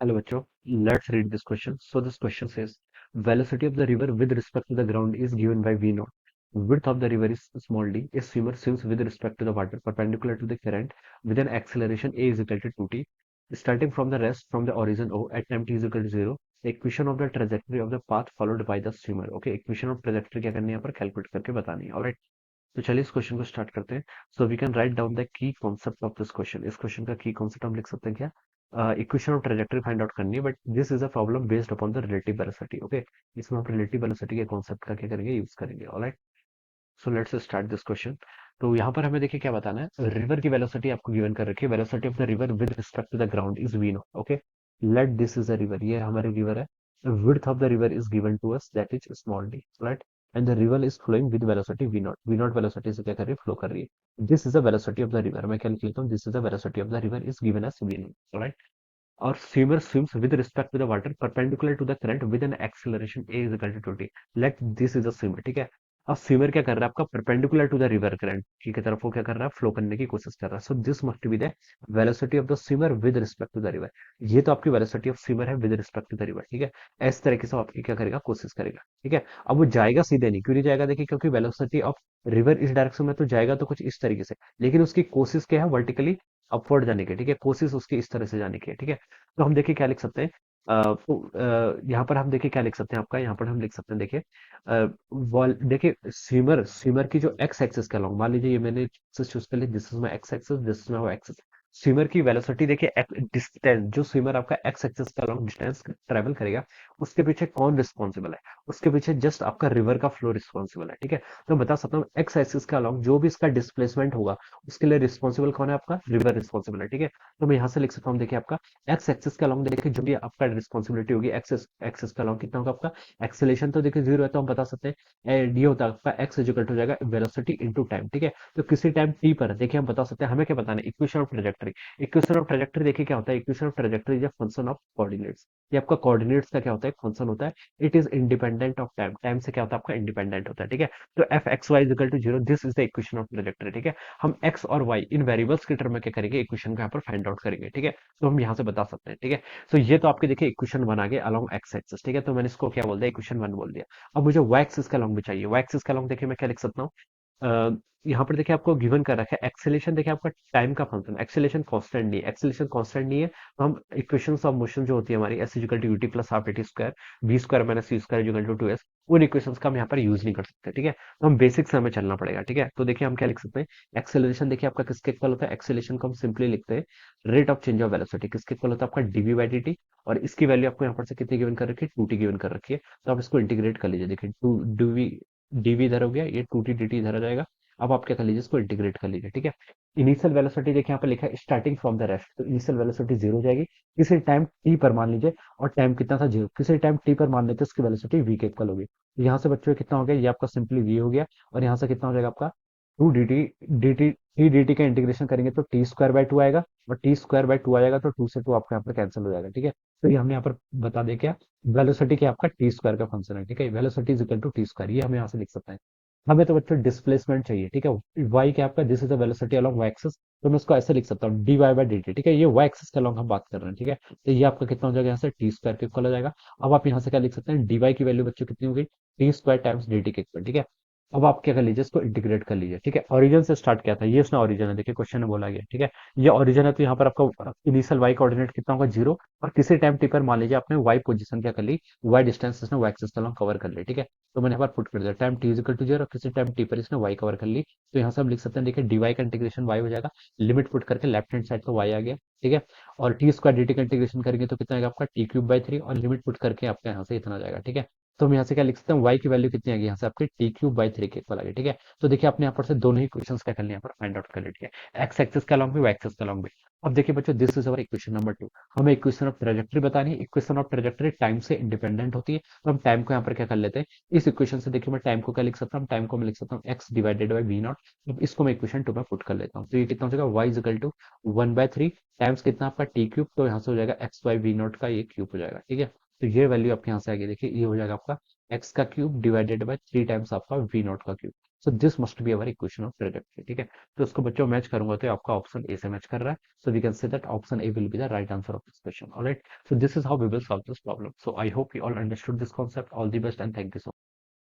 Hello, bachcho. Let's read this question. So this question says, velocity of the river with respect to the ground is given by V naught. Width of the river is small d. A swimmer swims with respect to the water perpendicular to the current with an acceleration a is equal to 2t. Starting from the rest from the origin O at time t is equal to 0. The equation of the trajectory of the path followed by the swimmer. Okay, equation of trajectory क्या करनी है यहाँ पर calculate करके बतानी है. Alright, तो चलिए इस क्वेश्चन को स्टार्ट करते हैं. So we can write down the key concept of this question. इस क्वेश्चन का की कॉन्सेप्ट हम लिख सकते हैं क्या? Equation of trajectory find out करनी है, but this is a problem based upon the relative velocity. Okay, इसमें हम रिलेटिव वेलोसिटी के कॉन्सेप्ट का क्या करेंगे, यूज करेंगे. Alright, so let's start this question. तो यहाँ पर हमें देखिए क्या बताना है. रिवर की वेलोसिटी आपको गिवन कर रखी है. Velocity of the river with respect to the ground is V naught. Okay, let this is a river, ये हमारी रिवर है. Width of the river is given to us, that is small D. Right, and the river is flowing with velocity V naught. V naught velocity से क्या कर रही है, flow कर रही है. This is the velocity of the river. मैं क्या लिख लेता हूँ, this is the velocity of the river is given as V naught. Right, और swimmer swims with respect to the water perpendicular to the current with an acceleration a is equal to 20. Let this is a swimmer. ठीक है, अब swimmer क्या कर रहा है आपका, perpendicular to the river current की तरफ वो क्या कर रहा है, फ्लो करने की कोशिश कर रहा है. So this must be the velocity of the swimmer with respect to the river. ये तो आपकी वेलोसिटी ऑफ स्विमर है with respect to the river. ठीक है, इस तरीके से वो आपकी क्या करेगा, कोशिश करेगा. ठीक है, अब वो जाएगा सीधे नहीं, क्यों नहीं जाएगा, देखिए क्योंकि वेलोसिटी ऑफ रिवर इस डायरेक्शन में, तो जाएगा तो कुछ इस तरीके से, लेकिन उसकी कोशिश क्या है, वर्टिकली अपवर्ड जाने की. ठीक है, कोशिश उसकी इस तरह से जाने की है. ठीक है, तो हम देखिए क्या लिख सकते हैं. यहाँ पर हम देखिए क्या लिख सकते हैं, आपका यहाँ पर हम लिख सकते हैं. देखिए देखिए स्विमर स्विमर की जो एक्स एक्सिस का लॉन्ग, मान लीजिए ये मैंने चूज कर लिया, this is my ex axis, this is my axis. Swimmer की वेलोसिटी देखिए, डिस्टेंस जो स्विमर आपका एक्स एक्सिस का लॉन्ग डिस्टेंस ट्रेवल करेगा, उसके पीछे कौन रिस्पॉन्सिबल है, उसके पीछे जस्ट आपका रिवर का फ्लो रिस्पॉन्सिबल है. ठीक है, तो मैं बता सकता हूँ एक्स एक्सिस का लॉन्ग जो भी इसका डिस्प्लेसमेंट होगा, उसके लिए रिस्पॉन्सिबल कौन है, आपका रिवर रिस्पॉन्सिबल है. ठीक है, तो मैं यहाँ से लिख सकता हूँ, देखिए आपका एक्स एक्सिस का लॉन्ग, देखिए जो भी आपका रिस्पॉन्सिबिलिटी होगी, एक्सेस एक्सेस का लॉन्ग कितना होगा आपका. एक्सेलेशन तो देखिए जीरो है, तो हम बता सकते हैं ये होता है आपका एक्स इज इक्वल टू हो जाएगा वेलोसिटी इनटू टाइम. ठीक है, तो किसी टाइम टी पर देखिए हम बता सकते हैं, हमें क्या बताना है, equation of trajectory. Equation of trajectory देखिए क्या होता है, equation of trajectory is a function of coordinates. ये आपका कोऑर्डिनेट्स का क्या होता है, फंक्शन होता है. It is independent of time. Time से क्या होता है आपका, इंडिपेंडेंट होता है. ठीक है, तो F X Y is equal to zero, this is the equation of trajectory. ठीक है, हम एक्स और वाई इन वेरिएबल्स के टर्म में क्या करेंगे, इक्वेशन को यहाँ पर फाइंड आउट करेंगे. ठीक है, तो हम यहाँ से बता सकते हैं. ठीक है, तो ये तो आपके देखिए इक्वेशन वन आ गया अलोंग एक्स एक्सिस. ठीक है, तो मैंने इसको क्या बोल दिया, इक्वेशन वन बोल दिया. अब मुझे वाई एक्सिस का लॉन्ग भी चाहिए. वाई एक्सिस का लॉन्ग देखिए मैं क्या लिख सकता हूँ. यहाँ पर देखिए आपको गिवन कर रखा है एक्सेलेरेशन, देखिए आपका टाइम का फंक्शन, एक्सेलेरेशन कांस्टेंट नहीं है, एक्सेलेरेशन कांस्टेंट नहीं है, तो हम इक्वेशंस ऑफ मोशन जो होती है हमारी, S equal to UT plus half T square V square minus C square equal to 2s, उन इक्वेशंस का हम यहाँ पर यूज नहीं कर सकते. ठीक है, तो हम बेसिक से हमें चलना पड़ेगा. ठीक है, तो देखिए हम क्या लिख सकते हैं, एक्सेलरेशन देखिए आपका किसके इक्वल होता है, एक्सेलरेशन को हम सिंपली लिखते हैं rate of change of velocity, किसके इक्वल होता है आपका डीवी बाई डी. और इसकी वैल्यू आपको यहाँ पर से कितनी गिवन कर रखी है, 2t गिवन कर रखी है. तो आप इसको इंटीग्रेट कर लीजिए. देखिए टू डीवी डीवी इधर हो गया, ये 2t dt इधर आ जाएगा. अब आप क्या कर लीजिए, इसको इंटीग्रेट कर लीजिए. ठीक है, इनिशियल वेलोसिटी देखिए यहाँ पर लिखा है स्टार्टिंग फ्रॉम द रेस्ट, तो इनिशियल वेलोसिटी जीरो हो जाएगी किसी टाइम टी पर मान लीजिए, और टाइम कितना था जीरो, किसी टाइम टी पर मान लेते हैं उसकी वेलोसिटी वी के इक्वल होगी. तो यहाँ से बच्चों कितना हो गया, ये आपका सिंपली वी हो गया, और यहाँ से कितना हो जाएगा आपका two D T D T T D T का इंटीग्रेशन करेंगे तो टी स्क्वायर बाय टू आएगा, और टी स्क्वायर बाय टू आएगा तो टू से टू आपका यहाँ पर कैंसिल हो जाएगा. ठीक है, तो ये हमने यहाँ पर बता दें क्या, वेलोसिटी क्या आपका टी स्क्वायर का फंक्शन है. ठीक है, velocity is equal to T square, ये हम यहाँ से लिख सकते हैं. हमें तो बच्चों डिस्प्लेसमेंट चाहिए. ठीक है, वाई क्या आपका, this is the velocity along Y axis, तो मैं इसको ऐसे लिख सकता हूँ D Y by D T. ठीक है, ये वाई एक्सिस के अलोंग हम बात कर रहे हैं. ठीक है, तो ये आपका कितना हो जाएगा, यहाँ से टी स्क्वायर के इक्वल हो जाएगा. अब आप यहाँ से क्या लिख सकते हैं, डी वाई की वैल्यू बच्चों कितनी होगी, T square times D T के इक्वल. ठीक है, अब आप क्या कर लीजिए, इसको इंटीग्रेट कर लीजिए. ठीक है, ओरिजिन से स्टार्ट किया था, ये उसने ओरिजिन है, देखिए क्वेश्चन में बोला गया. ठीक है, ये ओरिजिन है, तो यहाँ पर आपका इनिशियल वाई कोऑर्डिनेट कितना होगा, जीरो, और किसी टाइम टी पर मान लीजिए आपने वाई पोजीशन क्या कर ली, वाई डिस्टेंस इसने वाई एक्सिस तक कवर कर ली. ठीक है, तो मैंने यहाँ पर पुट कर दिया time T is equal to zero, किसी टाइम टी पर इसने वाई कवर कर ली, तो यहाँ से हम लिख सकते हैं, देखिए डी वाई का इंटीग्रेशन वाई हो जाएगा, लिमिट पुट करके लेफ्ट हैंड साइड पर वाई आ गया. ठीक है, और टी स्क्वायर डी टी का इंटीग्रेशन करेंगे तो कितना आएगा आपका टी क्यूब बाई थ्री, और लिमिट पुट करके आपका यहाँ से इतना आ जाएगा. ठीक है, तो हम यहाँ से क्या लिख सकते हैं, y की वैल्यू कितनी आ गई, यहाँ से आपकी टी क्यूब बाई थ्री के इक्वल आ गई. ठीक है, तो देखिए आपने यहाँ पर से दोनों ही क्वेश्चंस क्या कर लिए, यहाँ पर फाइंड आउट कर लिए. ठीक है, एक्स एक्सिस का लॉन्ग भी, वाई एक्सिस का लॉन्ग भी. अब देखिए बच्चों, this is our equation number two. हमें इक्वेशन ऑफ ट्रेजेक्टरी बतानी है. इक्वेशन ऑफ ट्रेजेक्टरी टाइम से इंडिपेंडेंट होती है, तो हम टाइम को यहाँ पर क्या कर लेते हैं, इस इक्वेशन से देखिए मैं टाइम को क्या लिख सकता हूँ, टाइम को मैं लिख सकता हूँ X divided by V naught. अब इसको मैं इक्वेशन टू में पुट कर लेता हूँ, तो ये कितना हो जाएगा, Y is equal to one by three times कितना आपका टी क्यूब, तो यहाँ से हो जाएगा एक्स बाई वी नॉट का ये क्यूब हो जाएगा. ठीक है, तो ये वैल्यू आपके यहाँ से आएगी, देखिए ये हो जाएगा आपका एक्स का cube divided by three times आपका वी नॉट का cube. So this must be our equation of trajectory, ठीक है। तो इसको बच्चों मैच करूंगा तो आपका ऑप्शन ए से मैच कर रहा है, so we can say that option A will be the right answer of this question. Alright, so this is how we will solve this problem. So I hope you all understood this concept. All the best and thank you so much.